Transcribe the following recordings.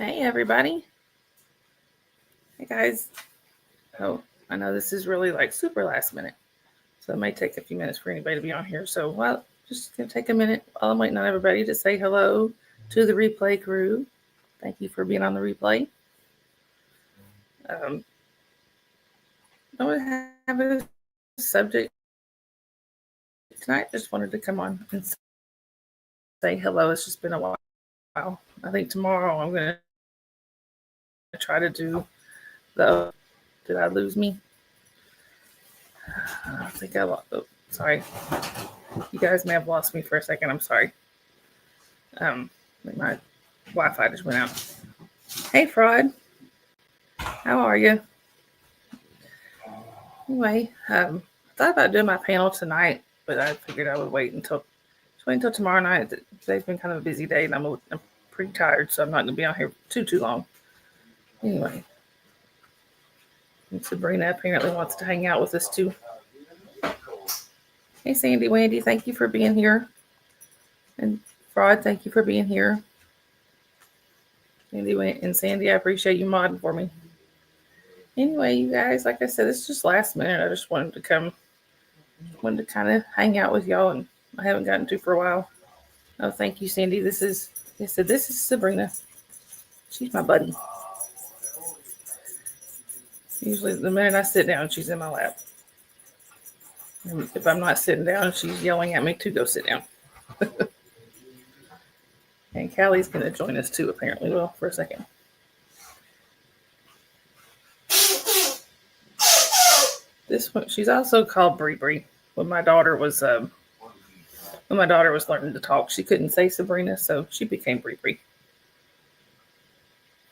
Hey, everybody. Hey, guys. Oh, I know this is really like super last minute, so it may take a few minutes for anybody to be on here. So, just gonna take a minute while I'm waiting on everybody to say hello to the replay crew. Thank you for being on the replay. Don't have a subject tonight. Just wanted to come on and say hello. It's just been a while. I think tomorrow I'm gonna try to do the. Did I lose me? I think I lost. Oh, sorry. You guys may have lost me for a second. I'm sorry. My Wi-Fi just went out. Hey, Fraud. How are you? Anyway, I thought about doing my panel tonight, but I figured I would wait until tomorrow night. Today's been kind of a busy day, and I'm pretty tired, so I'm not going to be on here too long. Anyway, and Sabrina apparently wants to hang out with us too. Hey, Sandy Wendy, thank you for being here. And Fraud, thank you for being here. Sandy, I appreciate you modding for me. Anyway, you guys, like I said, it's just last minute. I just wanted to kind of hang out with y'all, and I haven't gotten to for a while. Oh, thank you, Sandy. This is Sabrina. She's my buddy. Usually the minute I sit down, she's in my lap. And if I'm not sitting down, she's yelling at me to go sit down. And Callie's going to join us too, apparently. Well, for a second. This one, she's also called Bree Bree. When my daughter was learning to talk, she couldn't say Sabrina, so she became Bree Bree.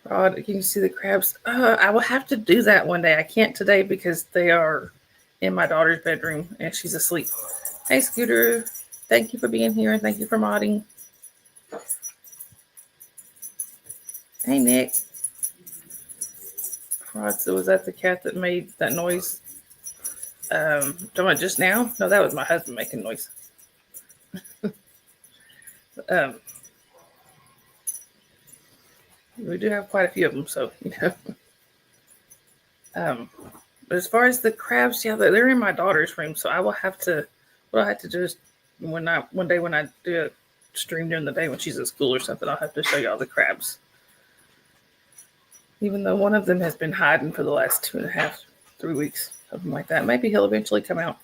Rod, can you see the crabs? I will have to do that one day. I can't today because they are in my daughter's bedroom and she's asleep. Hey, Scooter. Thank you for being here and thank you for modding. Hey, Nick. Rod, so was that the cat that made that noise? Talking about just now? No, that was my husband making noise. We do have quite a few of them, so you know. But as far as the crabs, yeah, they're in my daughter's room, so I will have to. What I have to do is one day when I do a stream during the day when she's at school or something, I'll have to show you all the crabs. Even though one of them has been hiding for the last 2.5, 3 weeks, something like that. Maybe he'll eventually come out.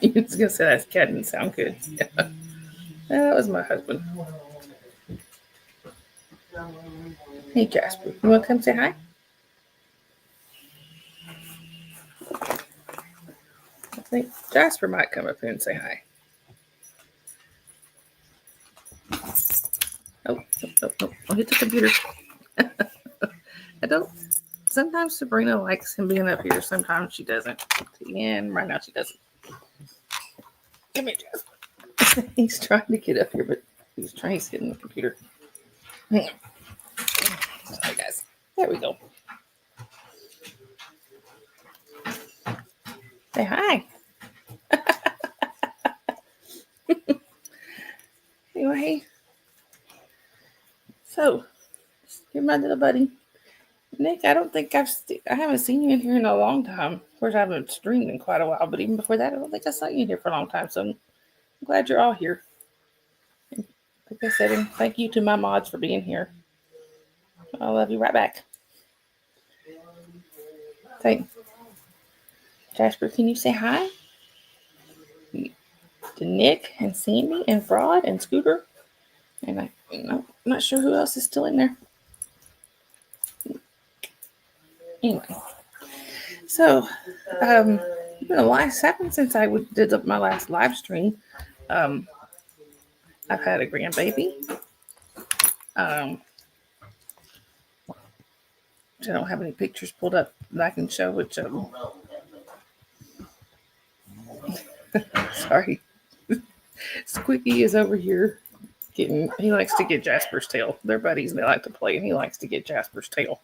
You was gonna say that cat didn't sound good. Yeah. That was my husband. Hey, Jasper, you want to come say hi? I think Jasper might come up here and say hi. Oh, I'll hit the computer. I don't. Sometimes Sabrina likes him being up here. Sometimes she doesn't. And right now she doesn't. Come here, Jasper. He's trying to get up here, but he's hitting the computer. Hang on. Sorry, guys. There we go. Say hi. Anyway, so you're my little buddy, Nick. I don't think I haven't seen you in here in a long time. Of course, I haven't streamed in quite a while, but even before that, I don't think I saw you in here for a long time. So I'm glad you're all here. And like I said, and thank you to my mods for being here. I love you right back. Thanks. Jasper, can you say hi to Nick and Sandy and Fraud and Scooter? And I'm not sure who else is still in there. Anyway, so a lot's happened since I did my last live stream. I've had a grandbaby. I don't have any pictures pulled up that I can show, which sorry. Squeaky is over here he likes to get Jasper's tail. They're buddies and they like to play, and he likes to get Jasper's tail.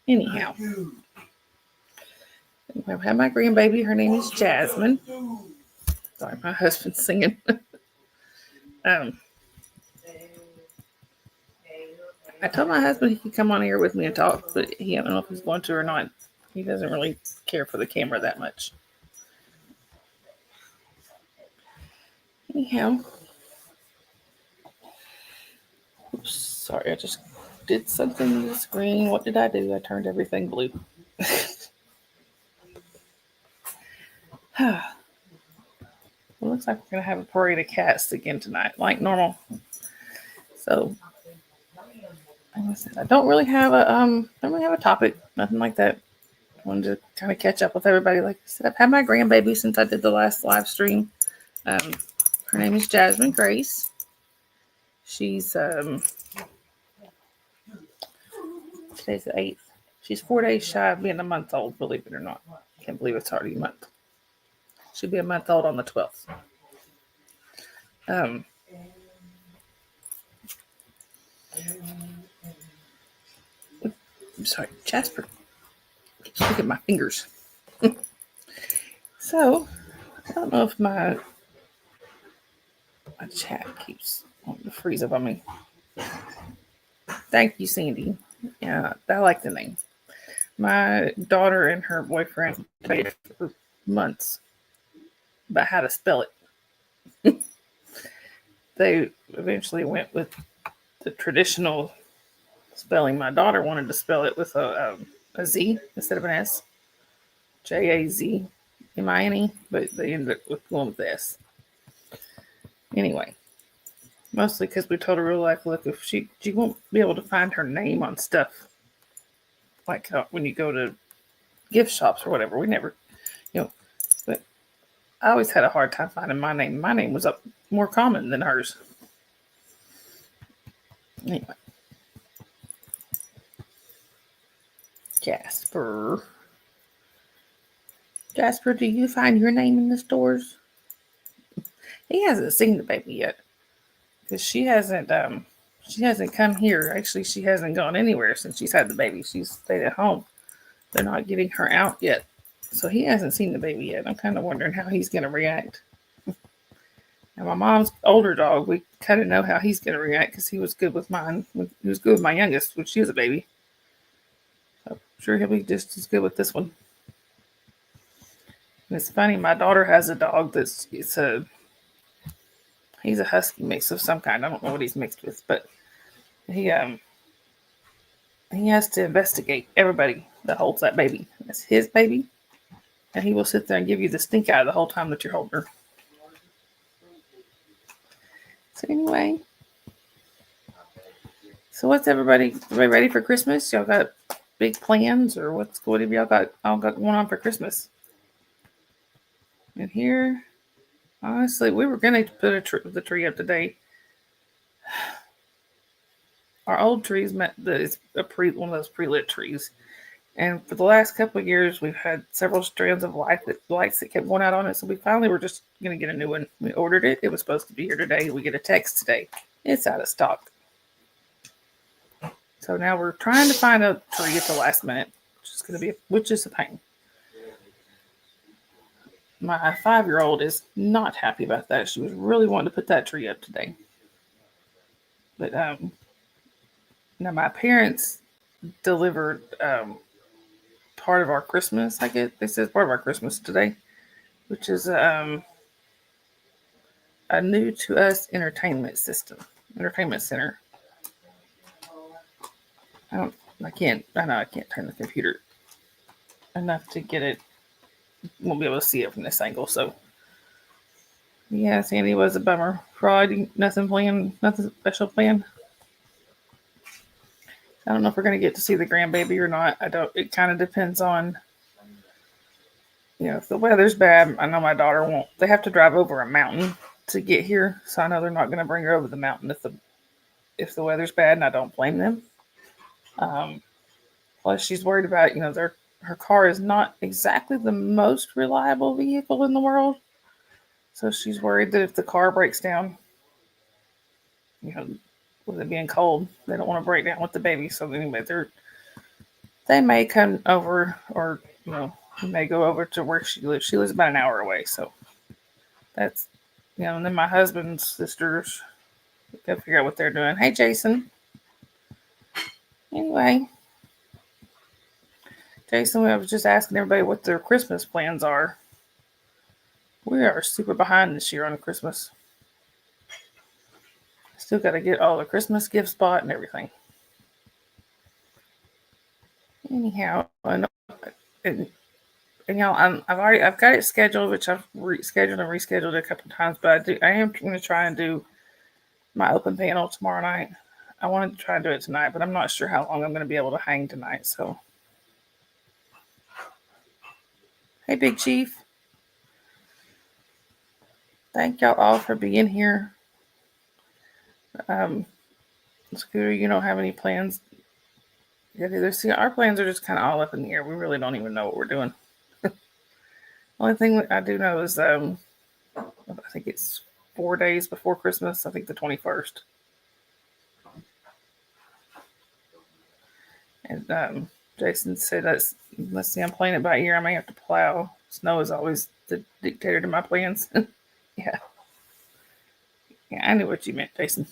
Anyhow, I have my grandbaby. Her name is Jasmine. Sorry, my husband's singing. I told my husband he could come on here with me and talk, but I don't know if he's going to or not. He doesn't really care for the camera that much. Anyhow, oops, sorry, I just did something to the screen. What did I do? I turned everything blue. It looks like we're gonna have a parade of cats again tonight, like normal. So I don't really have a topic, nothing like that. I wanted to kind of catch up with everybody. Like I said, I've had my grandbaby since I did the last live stream. Her name is Jasmine Grace. She's today's the 8th. She's 4 days shy of being a month old, believe it or not. Can't believe it's already a month. She'll be a month old on the 12th. I'm sorry, Jasper. Keeps looking at my fingers. So, I don't know if my chat keeps wanting to freeze up on me. Thank you, Sandy. Yeah, I like the name. My daughter and her boyfriend debated for months about how to spell it. They eventually went with the traditional spelling. My daughter wanted to spell it with a Z instead of an S. Jazmine, but they ended up with going with the S. Anyway, mostly because we told her, like, look, if she won't be able to find her name on stuff, like when you go to gift shops or whatever. We never, but I always had a hard time finding my name. My name was up more common than hers. Anyway, Jasper, do you find your name in the stores? He hasn't seen the baby yet because she hasn't come here. Actually, she hasn't gone anywhere since she's had the baby. She's stayed at home. They're not getting her out yet. So he hasn't seen the baby yet. I'm kind of wondering how he's going to react. And my mom's older dog, we kind of know how he's going to react because he was good with mine. He was good with my youngest when she was a baby. So I'm sure he'll be just as good with this one. And it's funny, my daughter has a dog he's a husky mix of some kind. I don't know what he's mixed with, but he has to investigate everybody that holds that baby. That's his baby. And he will sit there and give you the stink eye the whole time that you're holding her. So anyway. So what's everybody ready for Christmas? Y'all got big plans, or what have y'all got going on for Christmas? And here, honestly, we were going to put the tree up today. Our old trees one of those pre-lit trees. And for the last couple of years, we've had several strands of lights that kept going out on it. So we finally were just going to get a new one. We ordered it. It was supposed to be here today. We get a text today. It's out of stock. So now we're trying to find a tree at the last minute, which is a pain. My 5-year-old is not happy about that. She was really wanting to put that tree up today. But now my parents delivered part of our Christmas. I guess they said part of our Christmas today, which is a new to us entertainment center. I know I can't turn the computer enough to get it. Won't be able to see it from this angle. So yeah, Sandy was a bummer. Friday, nothing special planned. I don't know if we're going to get to see the grandbaby or not. It kind of depends on, if the weather's bad. I know my daughter won't. They have to drive over a mountain to get here. So I know they're not going to bring her over the mountain if the weather's bad, and I don't blame them. Plus she's worried about, her car is not exactly the most reliable vehicle in the world. So she's worried that if the car breaks down, with it being cold, they don't want to break down with the baby. So anyway, they may come over, or may go over to where she lives. She lives about an hour away, so that's and then my husband's sisters, gotta figure out what they're doing. Hey, Jason. Anyway, Jason, I was just asking everybody what their Christmas plans are. We are super behind this year on Christmas. Still got to get all the Christmas gifts bought and everything. Anyhow, and y'all, I've got it scheduled, which I've scheduled and rescheduled a couple of times. But I am going to try and do my open panel tomorrow night. I wanted to try and do it tonight, but I'm not sure how long I'm going to be able to hang tonight. So, hey, Big Chief. Thank y'all all for being here. Scooter, you don't have any plans yet either. See, our plans are just kind of all up in the air. We really don't even know what we're doing. Only thing I do know is I think it's 4 days before Christmas. I think the 21st. And Jason said, let's see, I'm playing it by ear. I may have to plow. Snow is always the dictator to my plans. Yeah. Yeah, I knew what you meant, Jason.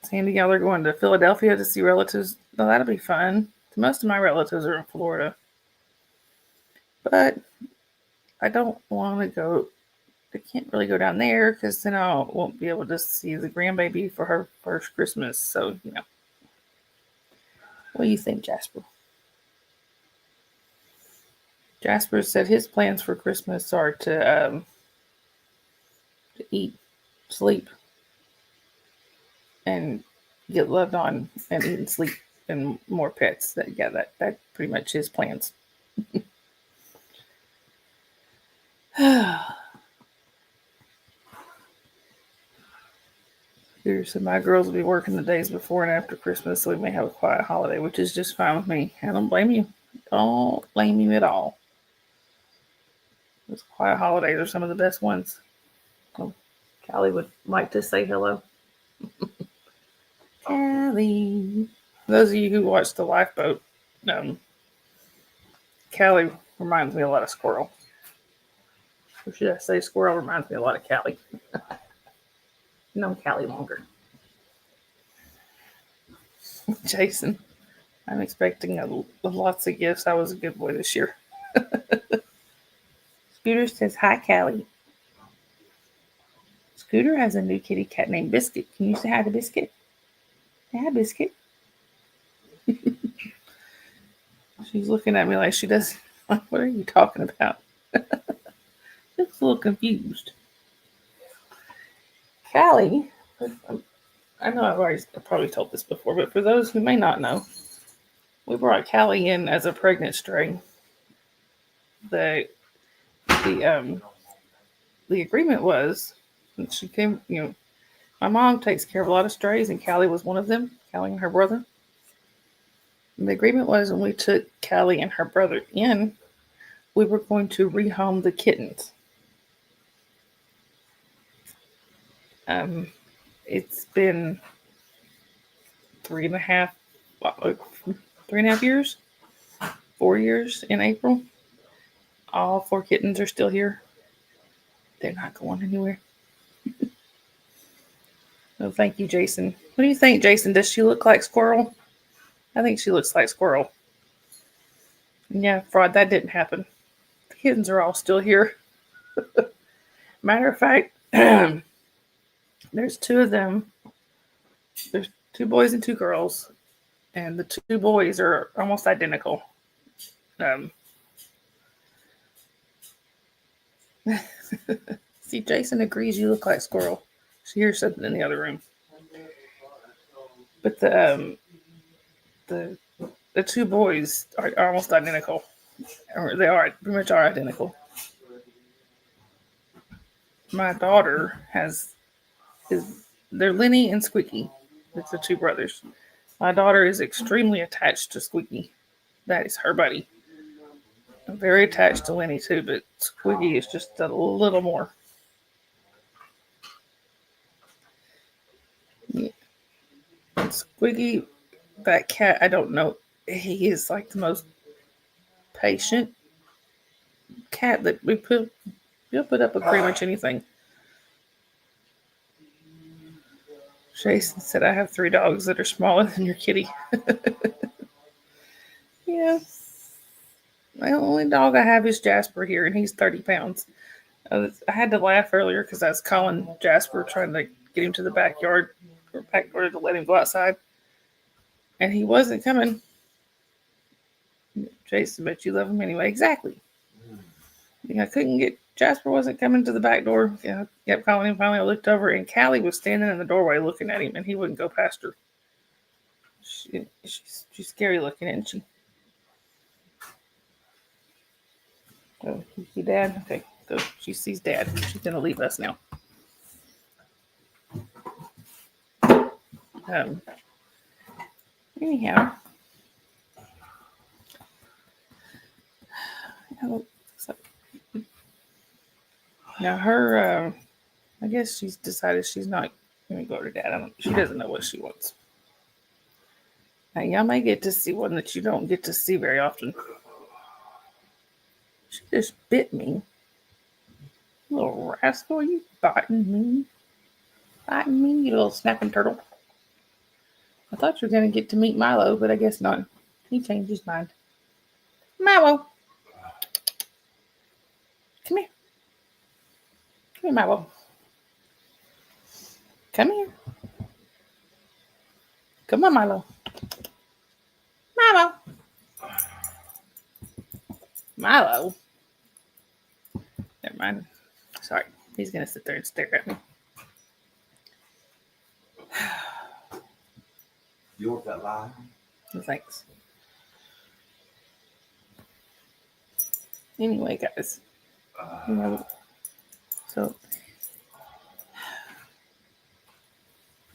Sandy, y'all are going to Philadelphia to see relatives. No, that'll be fun. Most of my relatives are in Florida. But I don't want to go. I can't really go down there because then I won't be able to see the grandbaby for her first Christmas. So, What do you think, Jasper? Jasper said his plans for Christmas are to eat, sleep, and get loved on, and eat and sleep, and more pets. That's pretty much his plans. Here, so my girls will be working the days before and after Christmas, so we may have a quiet holiday, which is just fine with me. I don't blame you. Don't blame you at all. Those quiet holidays are some of the best ones. Oh, Callie would like to say hello. Callie. Those of you who watch the Lifeboat, Callie reminds me a lot of Squirrel. Or should I say Squirrel reminds me a lot of Callie? No, Callie longer. Jason, I'm expecting lots of gifts. I was a good boy this year. Scooter says, hi, Callie. Scooter has a new kitty cat named Biscuit. Can you say hi to Biscuit? Say hi, Biscuit. She's looking at me like she does. Like, what are you talking about? Looks a little confused. Callie, I know I've probably told this before, but for those who may not know, we brought Callie in as a pregnant stray. The agreement was when she came, my mom takes care of a lot of strays, and Callie was one of them. Callie and her brother. And the agreement was when we took Callie and her brother in, we were going to rehome the kittens. It's been 3.5 years, 4 years in April. All 4 kittens are still here. They're not going anywhere. No, thank you, Jason. What do you think, Jason? Does she look like Squirrel? I think she looks like Squirrel. Yeah, fraud, that didn't happen. The kittens are all still here. Matter of fact, there's 2 of them. There's 2 boys and 2 girls, and the 2 boys are almost identical. See, Jason agrees you look like Squirrel. She hears something in the other room. But the 2 boys are almost identical. Or they are pretty much are identical. My daughter they're Lenny and Squeaky. It's the 2 brothers. My daughter is extremely attached to Squeaky. That is her buddy. I'm very attached to Lenny too, but Squeaky is just a little more. Yeah. Squeaky, that cat, I don't know. He is like the most patient cat that he'll put up with pretty much anything. Jason said, I have 3 dogs that are smaller than your kitty. Yeah. The only dog I have is Jasper here, and he's 30 pounds. I had to laugh earlier because I was calling Jasper, trying to get him to the backyard or back door to let him go outside. And he wasn't coming. Jason, but you love him anyway. Exactly. I couldn't get, Jasper wasn't coming to the back door. I kept calling him. Finally, I looked over, and Callie was standing in the doorway looking at him, and he wouldn't go past her. She's scary looking, isn't she? Oh, you see Dad? Okay, go. She sees Dad. She's going to leave us now. Anyhow. Now her, I guess she's decided she's not going to go to Dad. She doesn't know what she wants. Now y'all may get to see one that you don't get to see very often. She just bit me. Little rascal, you biting me? Biting me, you little snapping turtle. I thought you were going to get to meet Milo, but I guess not. He changed his mind. Milo. Come here. Come here, Milo. Come here. Come on, Milo. Milo. Milo. Never mind. Sorry. He's going to sit there and stare at me. You want that line? Thanks. Anyway, guys. So,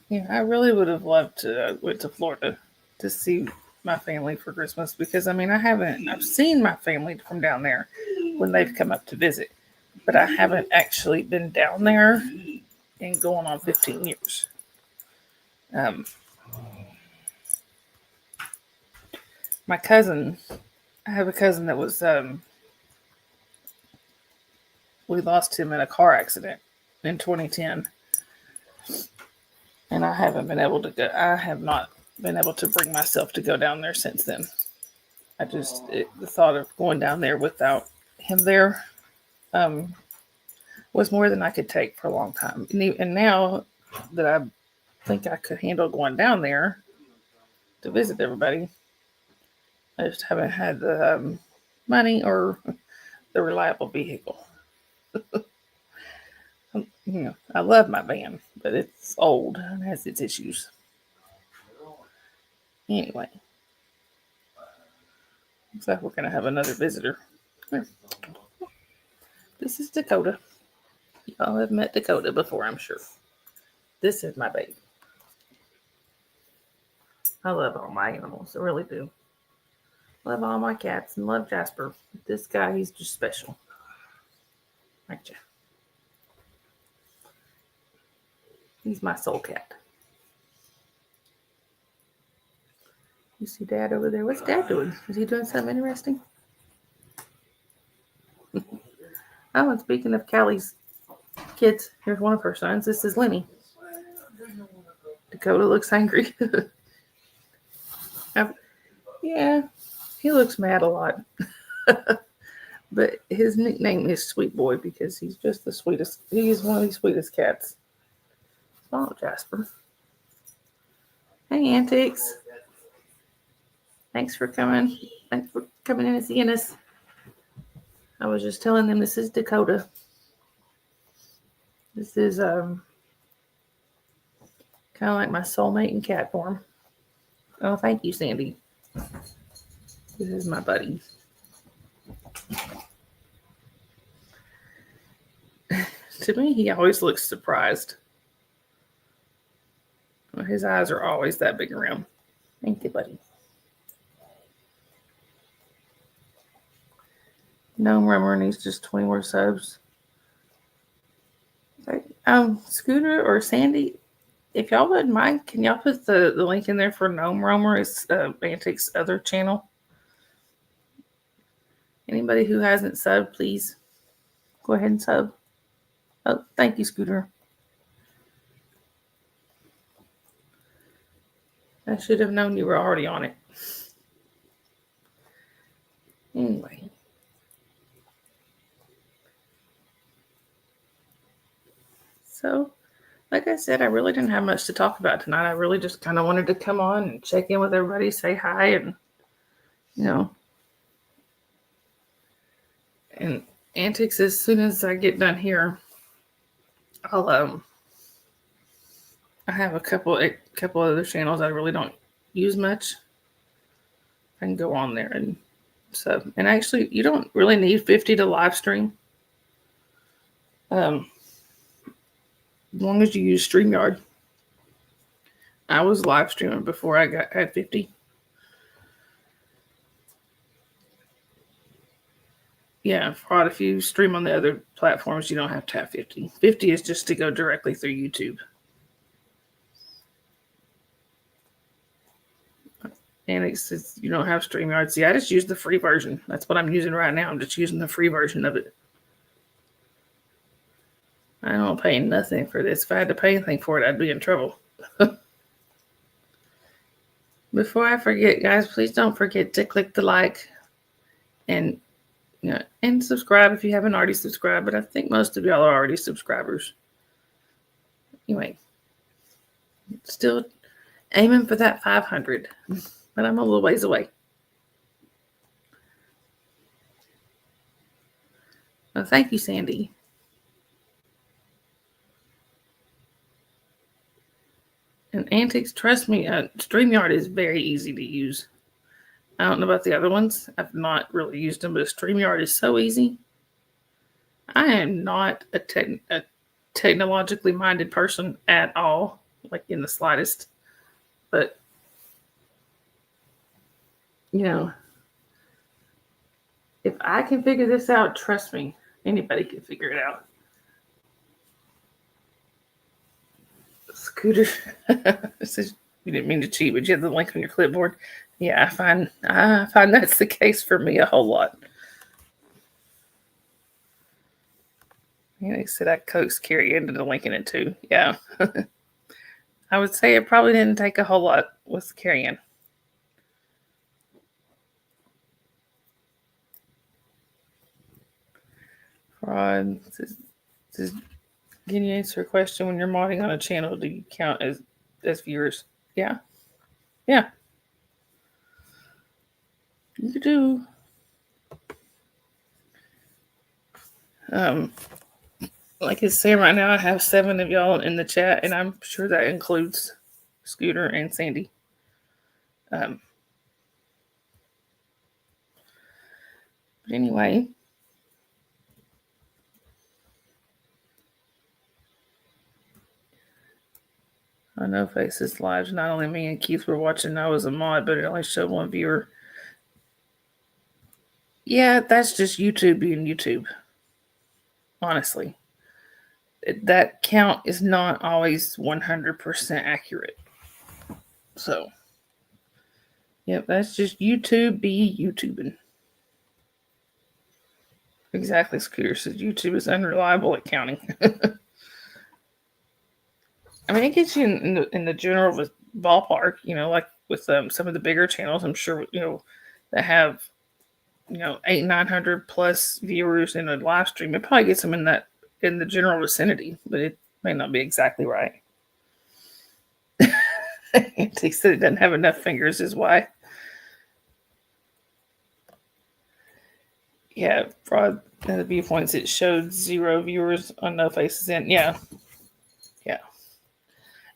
I really would have loved to went to Florida to see my family for Christmas because, I've seen my family from down there when they've come up to visit, but I haven't actually been down there in going on 15 years. My cousin, I have a cousin that was, we lost him in a car accident in 2010. And I haven't been able to go, I have not been able to bring myself to go down there since then. The thought of going down there without him there was more than I could take for a long time. And now that I think I could handle going down there to visit everybody, I just haven't had the money or the reliable vehicle. I love my van, but it's old and has its issues. Anyway, looks like we're going to have another visitor. Here. This is Dakota. Y'all have met Dakota before, I'm sure. This is my baby. I love all my animals. I really do. Love all my cats and love Jasper. This guy, he's just special. Right, Jeff? He's my soul cat. You see Dad over there? What's Dad doing? Is he doing something interesting? Oh, and speaking of Callie's kids, here's one of her sons. This is Lenny. Dakota looks angry. Yeah, he looks mad a lot. But his nickname is Sweet Boy because he's just the sweetest. He's one of the sweetest cats. Oh, Jasper. Hey, Antics. Thanks for coming. Thanks for coming in and seeing us. I was just telling them this is Dakota. This is kind of like my soulmate in cat form. Oh, thank you, Sandy. This is my buddy. To me, he always looks surprised. His eyes are always that big around. Thank you, buddy. Gnome Rummer needs just 20 more subs. Scooter or Sandy, if y'all wouldn't mind, can y'all put the link in there for Gnome Roamer? It's Antics' other channel. Anybody who hasn't subbed, please go ahead and sub. Oh, thank you, Scooter. I should have known you were already on it. Anyway. So, like I said, I really didn't have much to talk about tonight. I really just kind of wanted to come on and check in with everybody, say hi, and, you know, and antics. As soon as I get done here, I'll I have a couple other channels I really don't use much. I can go on there and so, and actually, you don't really need 50 to live stream. As long as you use StreamYard. I was live streaming before I had 50. Yeah, fraud. If you stream on the other platforms, you don't have to have 50. 50 is just to go directly through YouTube. And it says you don't have StreamYard. See, I just use the free version. That's what I'm using right now. I'm just using the free version of it. I don't pay nothing for this. If I had to pay anything for it, I'd be in trouble. Before I forget, guys, please don't forget to click the like and and subscribe if you haven't already subscribed. But I think most of y'all are already subscribers. Anyway, still aiming for that 500, but I'm a little ways away. Well, thank you, Sandy. And antics, trust me, StreamYard is very easy to use. I don't know about the other ones. I've not really used them, but StreamYard is so easy. I am not a technologically minded person at all, like in the slightest. But, if I can figure this out, trust me, anybody can figure it out. Scooter says you didn't mean to cheat, but you have the link on your clipboard. Yeah, I find that's the case for me a whole lot. They said I coaxed Carrie into the link in it too. Yeah. I would say it probably didn't take a whole lot with Carrie Ann. Fraud says, can you answer a question? When you're modding on a channel, do you count as viewers? Yeah. Yeah. You do. Like it's saying right now, I have 7 of y'all in the chat, and I'm sure that includes Scooter and Sandy. But anyway, I know Faces Lives. Not only me and Keith were watching. I was a mod, but it only showed 1 viewer. Yeah, that's just YouTube being YouTube. Honestly, that count is not always 100% accurate. So, yep, that's just YouTube be YouTubing. Exactly, Scooter says YouTube is unreliable at counting. I mean, it gets you in the general ballpark, like with some of the bigger channels. I'm sure that have 800-900 plus viewers in a live stream. It probably gets them in the general vicinity, but it may not be exactly right. He said it doesn't have enough fingers, is why. Yeah, fraud and the viewpoints. It showed 0 viewers on No Faces In. Yeah.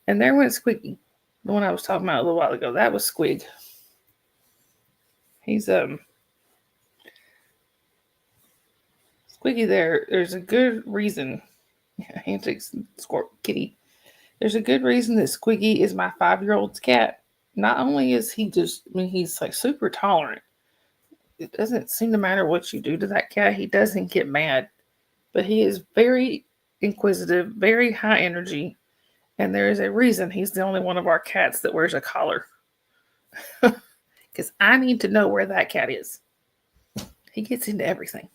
And there went Squiggy, the one I was talking about a little while ago. That was Squig. He's Squiggy there. There's a good reason. Antics Squirt Kitty. There's a good reason that Squiggy is my 5-year-old's cat. Not only is he he's like super tolerant. It doesn't seem to matter what you do to that cat. He doesn't get mad. But he is very inquisitive, very high energy. And there is a reason he's the only one of our cats that wears a collar. Because I need to know where that cat is. He gets into everything.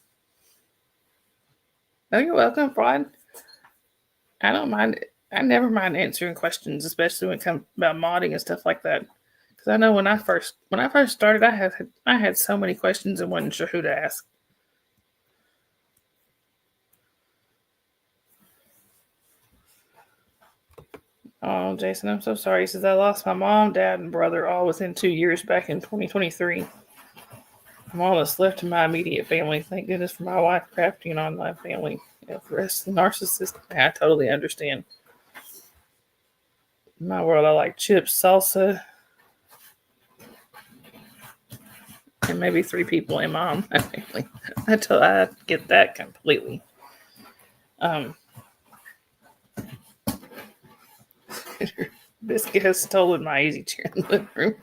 Oh, you're welcome, Fraud. I don't mind. I never mind answering questions, especially when it comes about modding and stuff like that. Because I know when I first started, I had so many questions and wasn't sure who to ask. Oh, Jason, I'm so sorry. He says, I lost my mom, dad, and brother all within 2 years back in 2023. I'm all that's left in my immediate family. Thank goodness for my wife crafting on my family. The rest of the narcissist, I totally understand. In my world, I like chips, salsa, and maybe 3 people in my family. I get that completely. Biscuit has stolen my easy chair in the living room.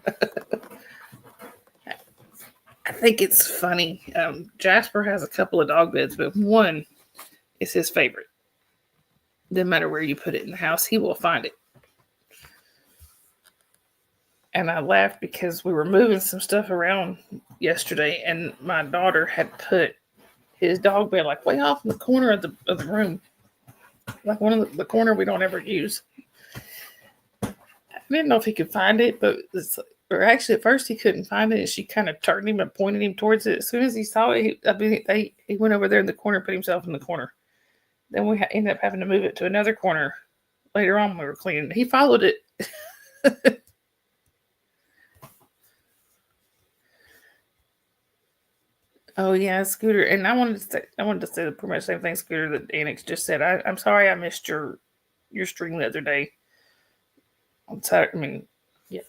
I think it's funny. Jasper has a couple of dog beds, but one is his favorite. No matter where you put it in the house, he will find it. And I laughed because we were moving some stuff around yesterday, and my daughter had put his dog bed like way off in the corner of the room, like one of the corner we don't ever use. I didn't know if he could find it, but actually at first he couldn't find it, and she kind of turned him and pointed him towards it. As soon as he saw it, he went over there in the corner, put himself in the corner. Then we ended up having to move it to another corner later on when we were cleaning. He followed it. Oh yeah, Scooter, and I wanted to say pretty much the same thing, Scooter, that Annex just said. I'm sorry I missed your stream the other day on Saturday. I mean, yeah,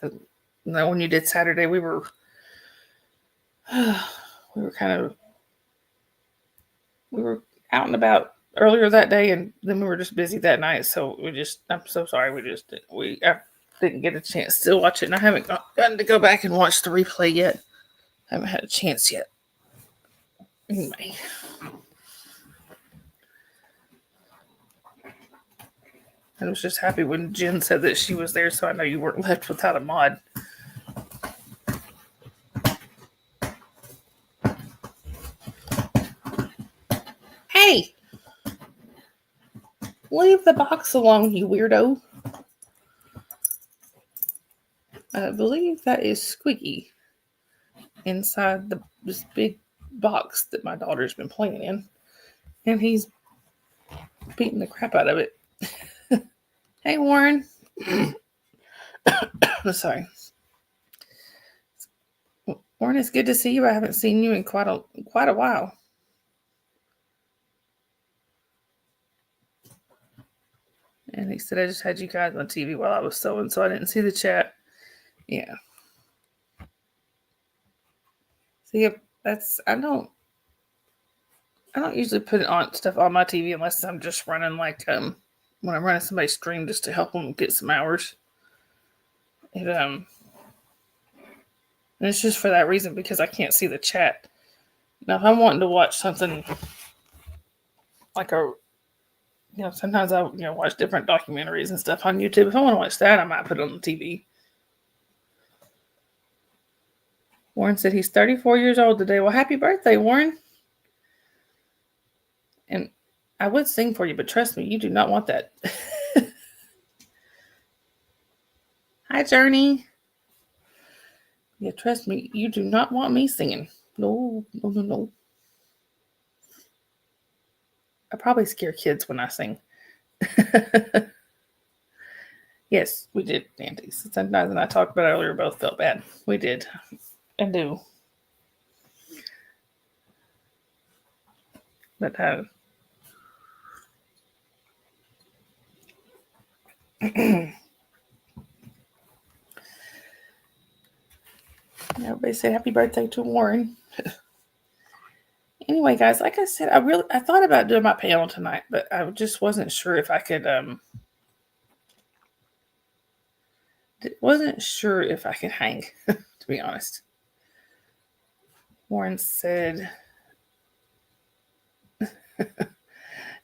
no, when you did Saturday, we were out and about earlier that day, and then we were just busy that night. So I'm so sorry, I didn't get a chance to watch it, and I haven't gotten to go back and watch the replay yet. I haven't had a chance yet. Anyway. I was just happy when Jen said that she was there, so I know you weren't left without a mod. Hey! Leave the box alone, you weirdo. I believe that is Squeaky inside this big box that my daughter's been playing in. And he's beating the crap out of it. Hey, Warren. Sorry. Warren, it's good to see you. I haven't seen you in quite a while. And he said, I just had you guys on TV while I was sewing, so I didn't see the chat. Yeah. See, I don't usually put stuff on my TV unless I'm just running when I'm running somebody's stream just to help them get some hours. And it's just for that reason, because I can't see the chat. Now, if I'm wanting to watch something like sometimes I watch different documentaries and stuff on YouTube. If I want to watch that, I might put it on the TV. Warren said he's 34 years old today. Well, happy birthday, Warren. And I would sing for you, but trust me, you do not want that. Hi, Journey. Yeah, trust me, you do not want me singing. No. I probably scare kids when I sing. Yes, we did, Nancy. Sometimes, and I talked about it earlier, both felt bad. We did. And do. But everybody say happy birthday to Warren. Anyway, guys, like I said, I thought about doing my panel tonight, but I just wasn't sure if I could hang, to be honest. Warren said,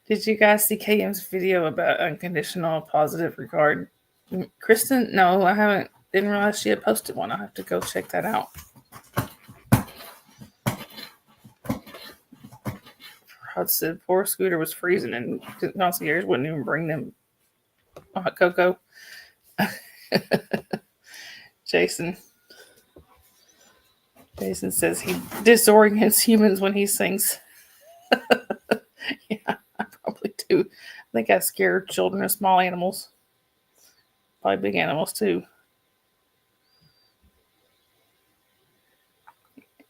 did you guys see KM's video about unconditional positive regard? Kristen, no, I haven't. Didn't realize she had posted one. I'll have to go check that out. Rod said poor Scooter was freezing and concierge wouldn't even bring them hot cocoa. Jason, Jason says he disorients humans when he sings. Yeah, I probably do. I think I scare children of small animals. Probably big animals too.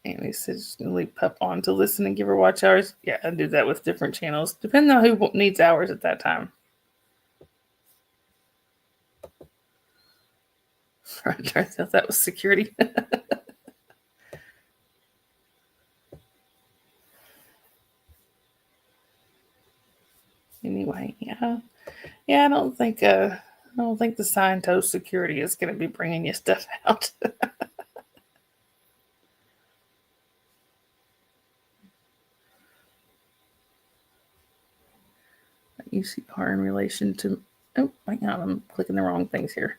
And he says leave Pup on to listen and give her watch hours. Yeah, I do that with different channels, depending on who needs hours at that time. Turns out that was security. Anyway, yeah. I don't think the Scientist security is going to be bringing you stuff out. UCR in relation to, oh, hang on, I'm clicking the wrong things here.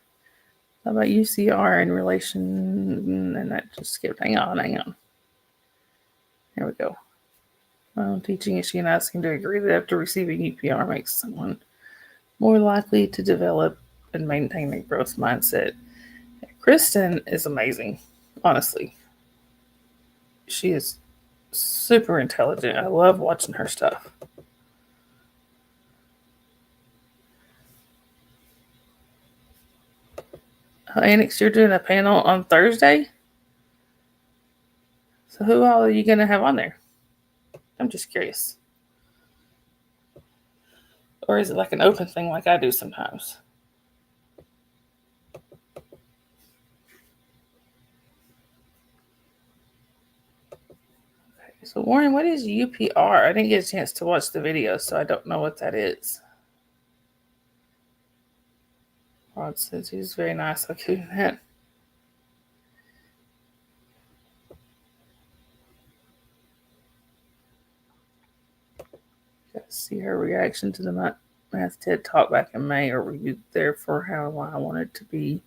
How about UCR in relation, and that just skipped. Hang on. There we go. Teaching issue and asking to agree that after receiving UPR makes someone more likely to develop and maintain a growth mindset. Kristen is amazing, honestly. She is super intelligent. I love watching her stuff. Annex, you're doing a panel on Thursday? So who all are you going to have on there? I'm just curious. Or is it like an open thing like I do sometimes? Okay, so Warren, what is UPR? I didn't get a chance to watch the video, so I don't know what that is. Rod says he's very nice. I'll give him that. Got to see her reaction to the Math TED Talk back in May, or were you there for how I wanted to be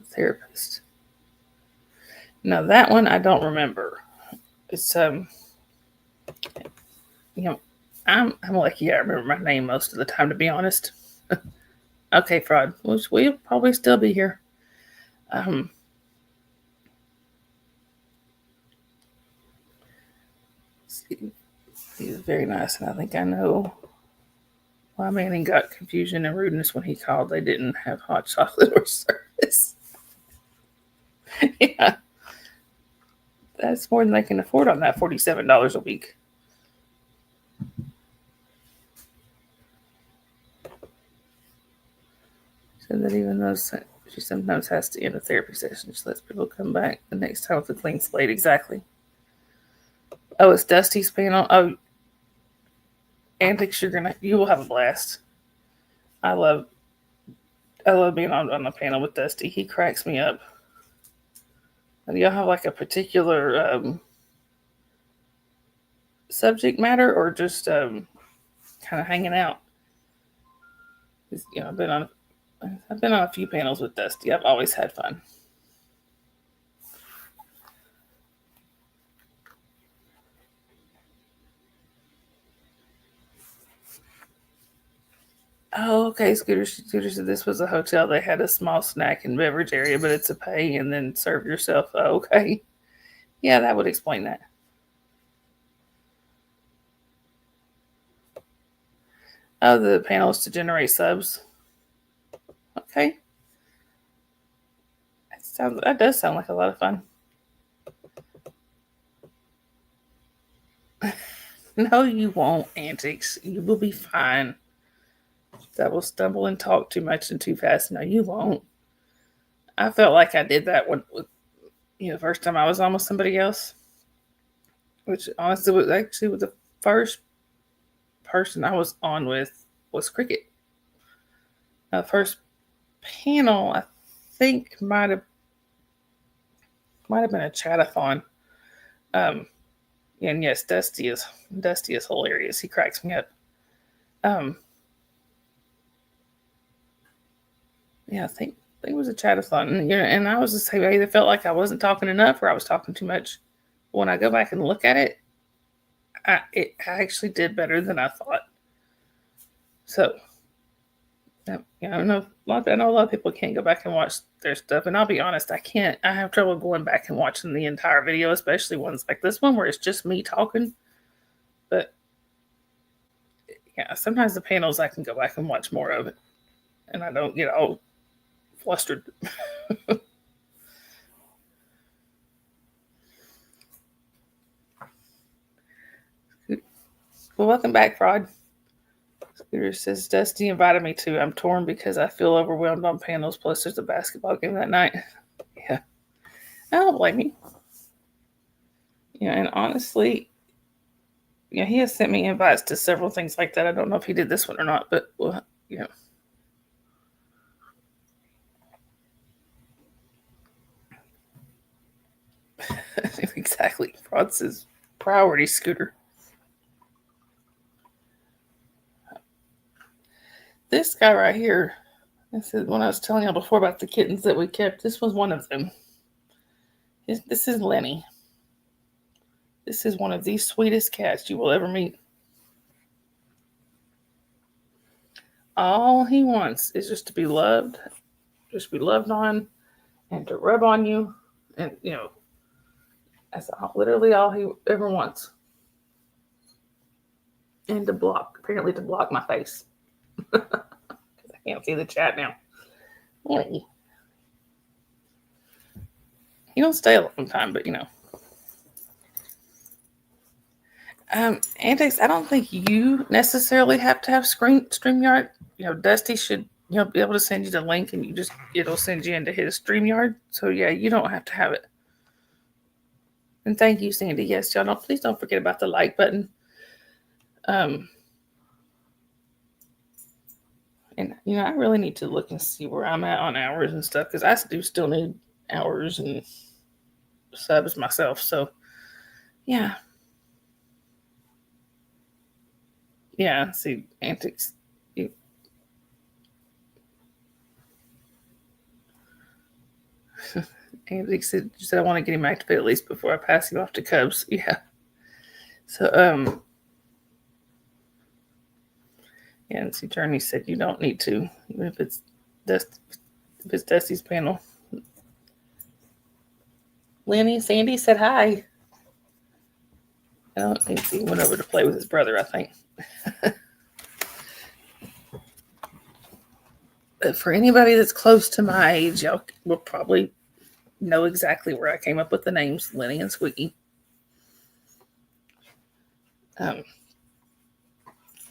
a therapist? Now that one I don't remember. It's I'm lucky I remember my name most of the time, to be honest. Okay, Fraud. We'll probably still be here. He's very nice, and I think I know why Manning got confusion and rudeness when he called. They didn't have hot chocolate or service. Yeah. That's more than they can afford on that $47 a week. So that even though she sometimes has to end a therapy session, she lets people come back the next time with a clean slate. Exactly. Oh, it's Dusty's panel. Oh, Antics, you will have a blast. I love being on the panel with Dusty. He cracks me up. And y'all have like a particular subject matter, or just kind of hanging out? I've been on a few panels with Dusty. I've always had fun. Oh, okay. Scooter said this was a hotel. They had a small snack and beverage area, but it's a pay and then serve yourself. Oh, okay. Yeah, that would explain that. Oh, the panel is to generate subs. Okay. That does sound like a lot of fun. No, you won't, Antics. You will be fine. That will stumble and talk too much and too fast. No, you won't. I felt like I did that with the first time I was on with somebody else, which honestly was actually the first person I was on with was Cricket. The first panel I think might have been a chatathon. And yes, Dusty is hilarious. He cracks me up. Yeah, I think it was a chatathon, and I was just saying, I either felt like I wasn't talking enough or I was talking too much. When I go back and look at it, I actually did better than I thought. So I know I know a lot of people can't go back and watch their stuff, and I'll be honest, I can't. I have trouble going back and watching the entire video, especially ones like this one where it's just me talking. But yeah, sometimes the panels I can go back and watch more of it, and I don't get all flustered. Well, welcome back, Fraud. Scooter says Dusty invited me to. I'm torn because I feel overwhelmed on panels. Plus, there's a basketball game that night. Yeah, I don't blame you. Yeah, and honestly, yeah, he has sent me invites to several things like that. I don't know if he did this one or not, but well, yeah. Exactly. Fraud says priority Scooter. This guy right here, this is when I was telling y'all before about the kittens that we kept. This was one of them. This is Lenny. This is one of the sweetest cats you will ever meet. All he wants is just to be loved on, and to rub on you, and that's literally all he ever wants. And to block my face. I can't see the chat now. Lenny. He don't stay a long time, but Antics, I don't think you necessarily have to have StreamYard. Dusty should be able to send you the link, and it'll send you into his StreamYard. So yeah, you don't have to have it. And thank you, Sandy. Yes, y'all, please don't forget about the like button. And I really need to look and see where I'm at on hours and stuff, because I do still need hours and subs myself. So yeah. Yeah, see, Antics. Antics said I want to get him activated at least before I pass him off to Cubs. Yeah. So, yeah, and see, Journey said you don't need to, even if it's Dusty's panel. Lenny, Sandy said hi. I don't think he went over to play with his brother, I think. But for anybody that's close to my age, y'all will probably know exactly where I came up with the names Lenny and Squeaky.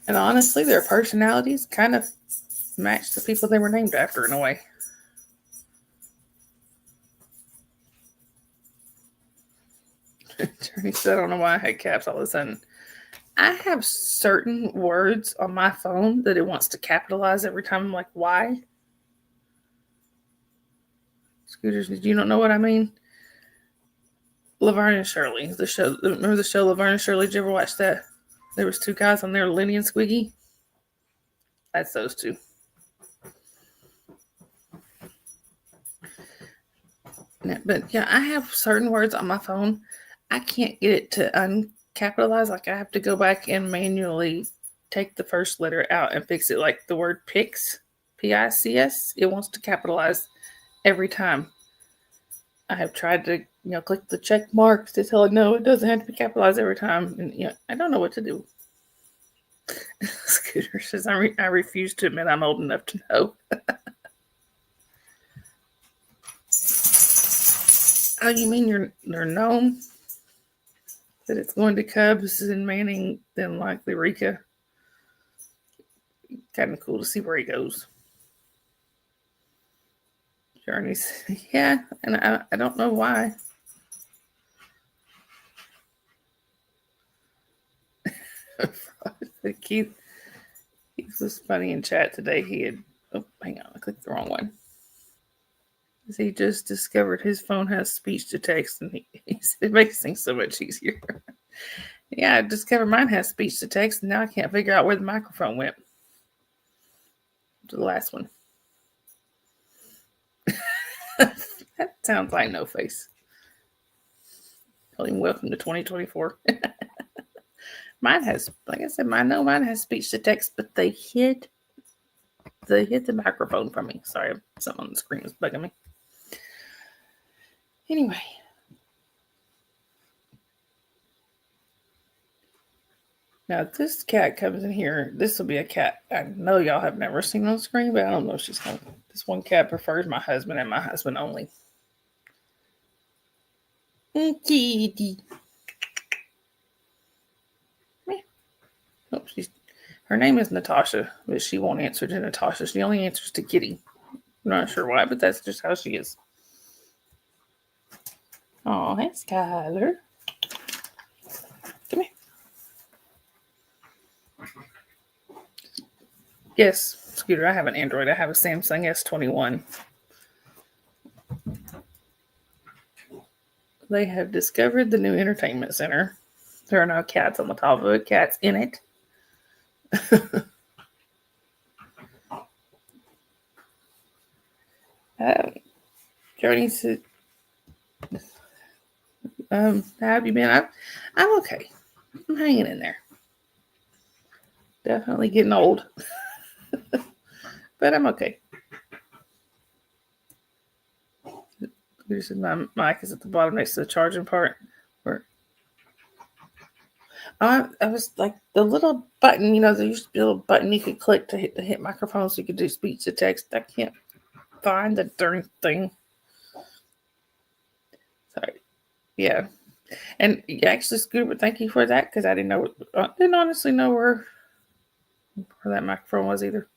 And honestly, their personalities kind of match the people they were named after in a way. Journey said, I don't know why I had caps all of a sudden. I have certain words on my phone that it wants to capitalize every time. I'm like, why? Scooters, you don't know what I mean? Laverne and Shirley, the show. Remember the show Laverne and Shirley? Did you ever watch that? There was two guys on there, Lenny and Squiggy. That's those two. But yeah, I have certain words on my phone. I can't get it to uncapitalize. Like I have to go back and manually take the first letter out and fix it. Like the word PICS, PICS, it wants to capitalize every time. I have tried to, click the check mark to tell it no, it doesn't have to be capitalized every time. And I don't know what to do. Scooter says, I refuse to admit I'm old enough to know. Oh, you mean they're known that it's going to Cubs and Manning, then likely Rika? Kind of cool to see where he goes. Journeys, yeah, and I don't know why. Keith was funny in chat today. He had, hang on, I clicked the wrong one. He just discovered his phone has speech to text, and it makes things so much easier. Yeah, I discovered mine has speech to text, and now I can't figure out where the microphone went. To the last one. That sounds like No Face. Tell him welcome to 2024. Mine has, like I said, mine has speech to text, but they hid hit the microphone from me. Sorry, something on the screen was bugging me. Anyway. Now, if this cat comes in here, this will be a cat I know y'all have never seen on screen, but I don't know if she's going to. This one cat prefers my husband and my husband only. Kitty. Oh, her name is Natasha, but she won't answer to Natasha. She only answers to Kitty. I'm not sure why, but that's just how she is. Oh, hey, Skylar. Come here. Yes, Scooter, I have an Android. I have a Samsung S21. They have discovered the new entertainment center. There are no cats on the top of it, cats in it. Jody said, how have you been? I'm okay. I'm hanging in there. Definitely getting old. But I'm okay. My mic is at the bottom next to the charging part. I was like the little button, there used to be a little button you could click to hit microphone so you could do speech to text. I can't find the darn thing. Sorry. Yeah. And actually, Scooter, thank you for that because I didn't honestly know where that microphone was either.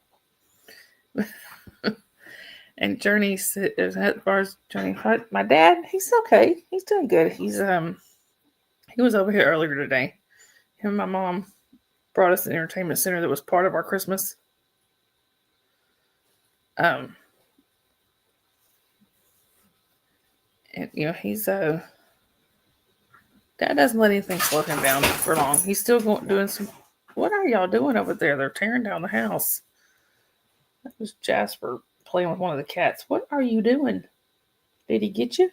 And Journey, as far as Journey, my dad, he's okay. He's doing good. He was over here earlier today. Him and my mom brought us an entertainment center that was part of our Christmas. And he's Dad doesn't let anything slow him down for long. He's still doing some. What are y'all doing over there? They're tearing down the house. That was Jasper playing with one of the cats. What are you doing? Did he get you?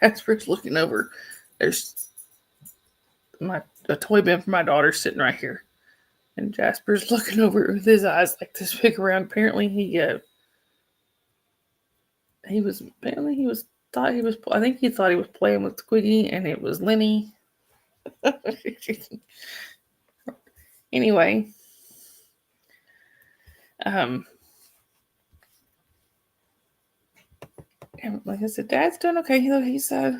Jasper's looking over. There's a toy bin for my daughter sitting right here. And Jasper's looking over with his eyes like this big around. Apparently he thought he was playing with Squiggy and it was Lenny. Anyway. And like I said, Dad's doing okay. He's I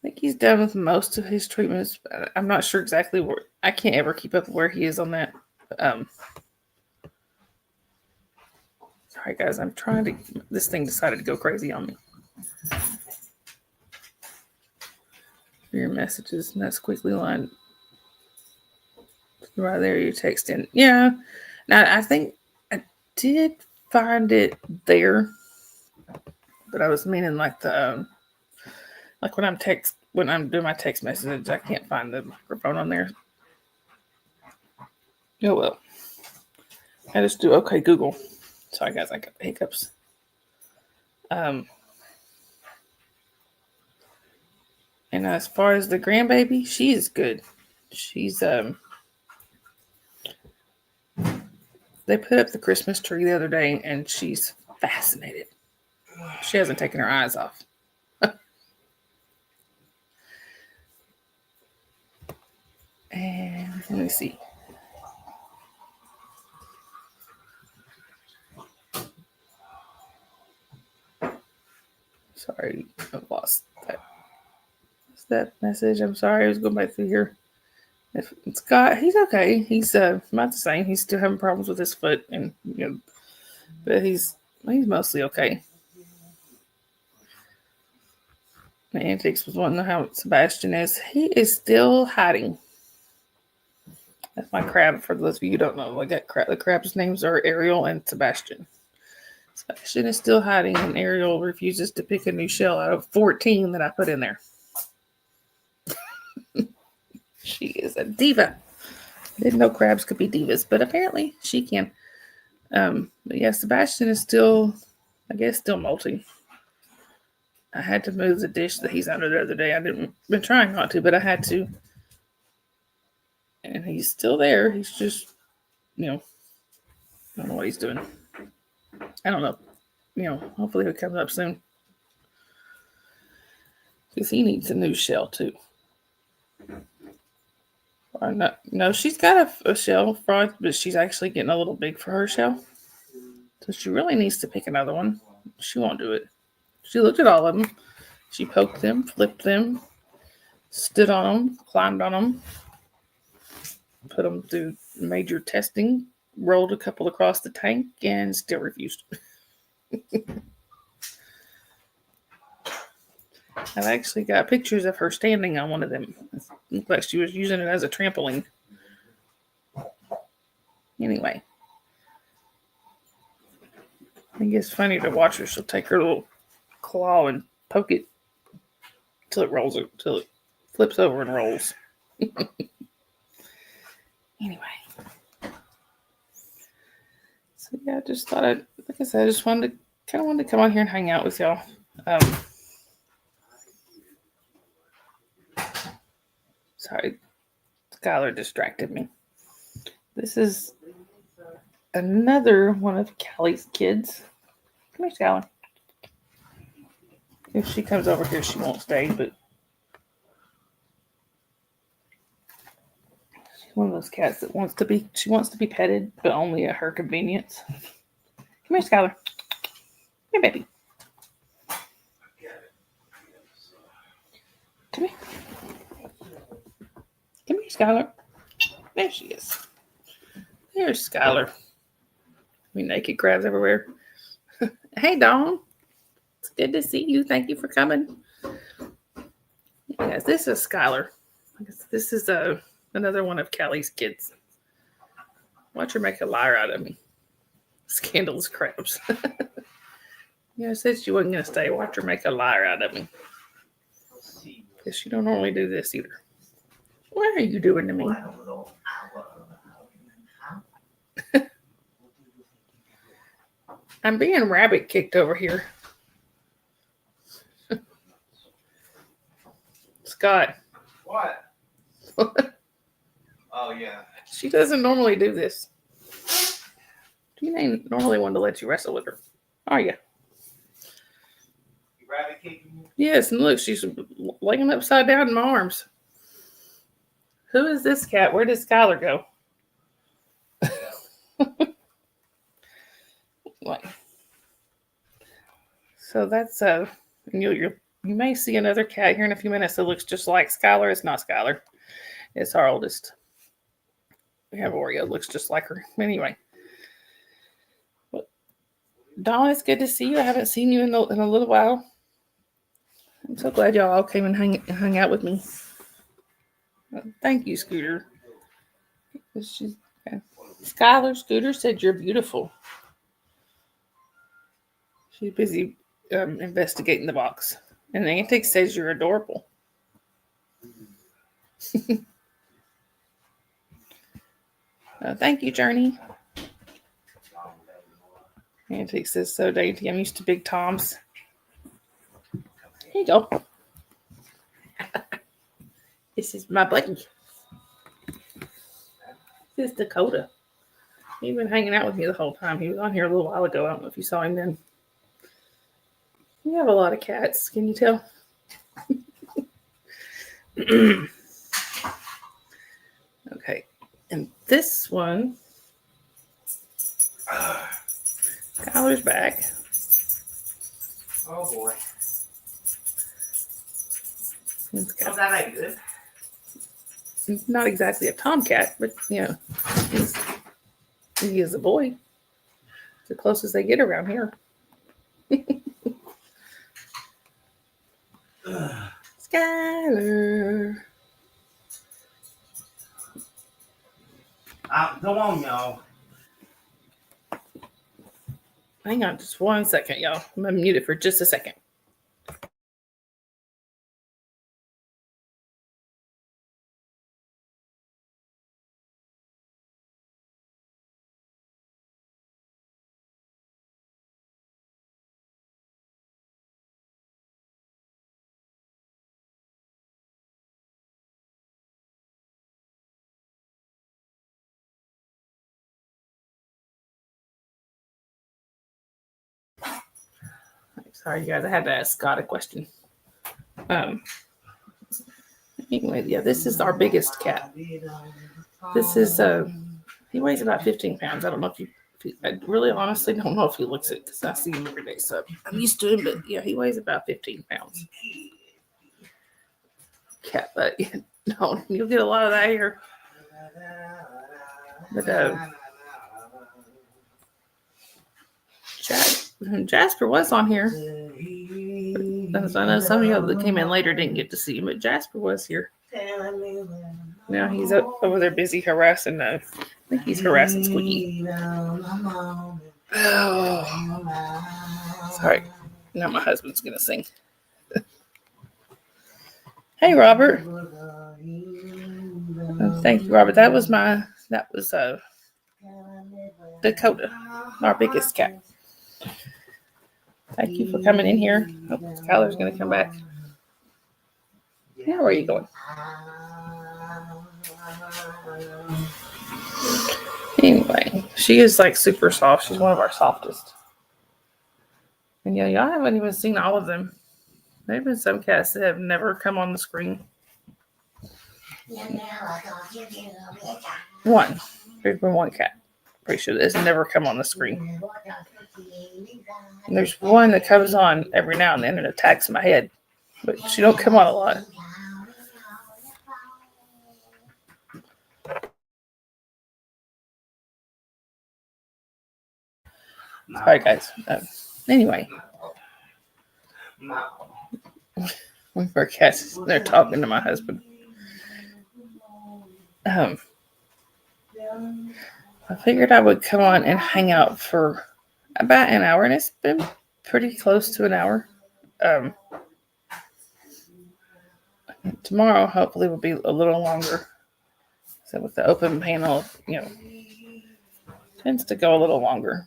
think he's done with most of his treatments. I'm not sure exactly where. I can't ever keep up with where he is on that. Sorry guys, I'm trying to. This thing decided to go crazy on me. Your messages, and that's quickly line. Right there, you're texting. Yeah. Now I think I did find it there, but I was meaning like the like when I'm doing my text message, I can't find the microphone on there. Oh well. I just do okay Google. Sorry guys, I got the hiccups. And as far as the grandbaby, she is good. She's they put up the Christmas tree the other day and she's fascinated. She hasn't taken her eyes off. And let me see. Sorry, I've lost that. What's that message? I'm sorry, I was going back through here. If Scott, he's okay. He's not the same. He's still having problems with his foot, and but he's mostly okay. The antics was wanting to know how Sebastian is. He is still hiding. That's my crab. For those of you who don't know, like that crab. The crab's names are Ariel and Sebastian. Sebastian is still hiding, and Ariel refuses to pick a new shell out of 14 that I put in there. She is a diva. Didn't know crabs could be divas, but apparently she can. But yeah, Sebastian is still, I guess, still molting. I had to move the dish that he's under the other day. Been trying not to, but I had to. And he's still there. He's just, I don't know what he's doing. I don't know. Hopefully he'll come up soon. Because he needs a new shell too. Or no, she's got a shell front, but she's actually getting a little big for her shell. So she really needs to pick another one. She won't do it. She looked at all of them. She poked them, flipped them, stood on them, climbed on them, put them through major testing, rolled a couple across the tank, and still refused. I've actually got pictures of her standing on one of them. It looked like she was using it as a trampoline. Anyway, I think it's funny to watch her. She'll take her little claw and poke it till it flips over and rolls. Anyway. So yeah, I just thought like I said, I just wanted to come on here and hang out with y'all. Sorry, Skylar distracted me. This is another one of Callie's kids. Come here, Skylar. If she comes over here, she won't stay, but she's one of those cats that wants to be petted, but only at her convenience. Come here, Skylar. Here, baby. Come here. Come here, Skylar. There she is. There's Skylar. Naked crabs everywhere. Hey, Dawn. It's good to see you. Thank you for coming. Yes, this is Skylar. This is another one of Callie's kids. Watch her make a liar out of me. Scandalous crabs. I said she wasn't going to stay. Watch her make a liar out of me. Because she don't normally do this either. What are you doing to me? I'm being rabbit kicked over here. Scott. What? Oh, yeah. She doesn't normally do this. You ain't normally one to let you wrestle with her, are you? You rabbit kicking me? Yes, and look, she's laying upside down in my arms. Who is this cat? Where did Skylar go? Like, so that's and you may see another cat here in a few minutes that looks just like Skylar. It's not Skylar. It's our oldest. We have Oreo. Looks just like her. Anyway. Dawn, it's good to see you. I haven't seen you in a little while. I'm so glad y'all all came and hung out with me. Thank you, Scooter. Skylar, Scooter said you're beautiful. She's busy investigating the box. And Antic says you're adorable. Thank you, Journey. Antique says so dainty. I'm used to big Toms. Here you go. This is my buddy. This is Dakota. He's been hanging out with me the whole time. He was on here a little while ago. I don't know if you saw him then. We have a lot of cats. Can you tell? Okay. And this one, Skylar's back. Oh, boy. It's that ain't good. Not exactly a tomcat, but, he is a boy. It's the closest they get around here. Skylar. Go on, y'all. Hang on just 1 second, y'all. I'm going to mute it for just a second. Sorry, you guys. I had to ask Scott a question. Anyway, yeah, this is our biggest cat. This is he weighs about 15 pounds. I don't know if I really honestly don't know if he looks it because I see him every day, so I'm used to him. But yeah, he weighs about 15 pounds. Cat, but no, you'll get a lot of that here. But Jasper was on here. But I know some of you that came in later didn't get to see him, but Jasper was here. Now he's over there busy harassing. I think he's harassing Squeaky. Oh, sorry. Now my husband's gonna sing. Hey, Robert. Thank you, Robert. That was Dakota, our biggest cat. Thank you for coming in here. Hope Skylar's gonna come back. Yeah, where are you going? Anyway, she is like super soft. She's one of our softest. And yeah, y'all haven't even seen all of them. There have been some cats that have never come on the screen. One. There's been one cat. Pretty sure that has never come on the screen. And there's one that comes on every now and then and attacks my head. But she don't come on a lot. Sorry, guys. Anyway. One of our cats, they're talking to my husband. I figured I would come on and hang out for about an hour, and it's been pretty close to an hour. Tomorrow, hopefully, will be a little longer. So with the open panel, tends to go a little longer.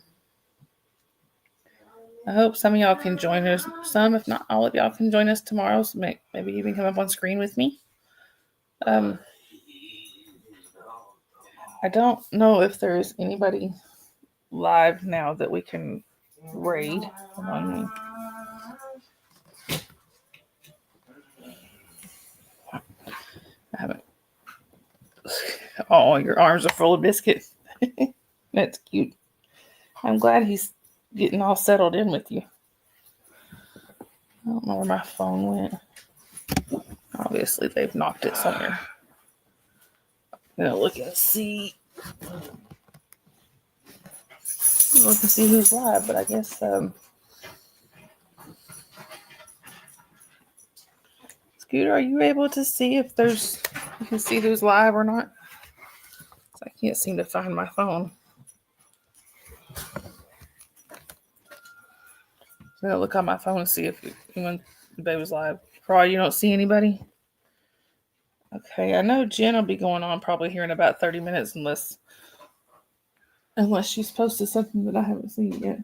I hope some of y'all can join us. Some, if not all of y'all, can join us tomorrow. So maybe even come up on screen with me. I don't know if there's anybody live now that we can raid. Hold on. I haven't. Oh, your arms are full of biscuits. That's cute. I'm glad he's getting all settled in with you. I don't know where my phone went. Obviously, they've knocked it somewhere. I'm gonna look and see. Look and see who's live, but I guess Scooter, are you able to see if you can see who's live or not? I can't seem to find my phone. I'm gonna look on my phone and see if anybody was live. Probably you don't see anybody. Okay, I know Jen will be going on probably here in about 30 minutes unless she's posted something that I haven't seen yet.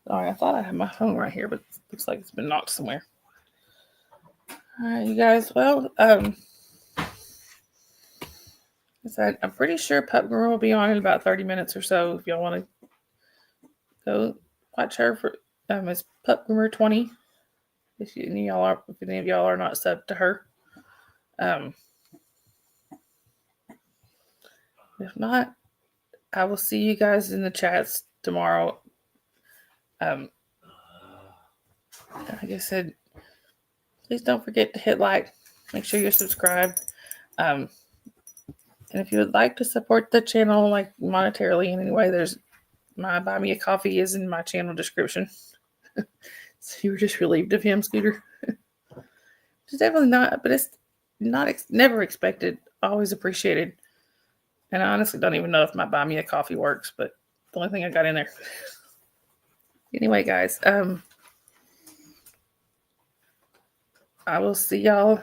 Sorry, I thought I had my phone right here, but it looks like it's been knocked somewhere. All right, you guys. Well, I'm pretty sure Pup Groomer will be on in about 30 minutes or so. If y'all want to go watch her for it's Pup Groomer 20. If any of y'all are not subbed to her. If not, I will see you guys in the chats tomorrow. Like I said, please don't forget to hit like. Make sure you're subscribed. And if you would like to support the channel, like monetarily in any way, there's my Buy Me a Coffee is in my channel description. So you were just relieved of him, Scooter. It's definitely not, but it's never expected. Always appreciated. And I honestly don't even know if my Buy Me a Coffee works, but the only thing I got in there. Anyway, guys, I will see y'all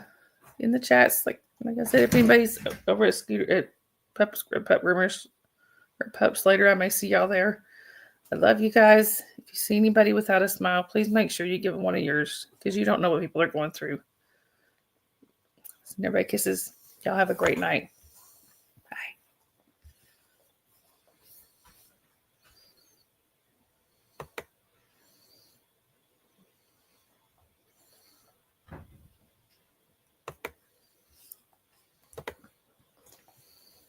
in the chats. Like I said, if anybody's over at Scooter at Pup Groomers or Pup Slater, I may see y'all there. I love you guys. If you see anybody without a smile, please make sure you give them one of yours because you don't know what people are going through. So everybody kisses. Y'all have a great night.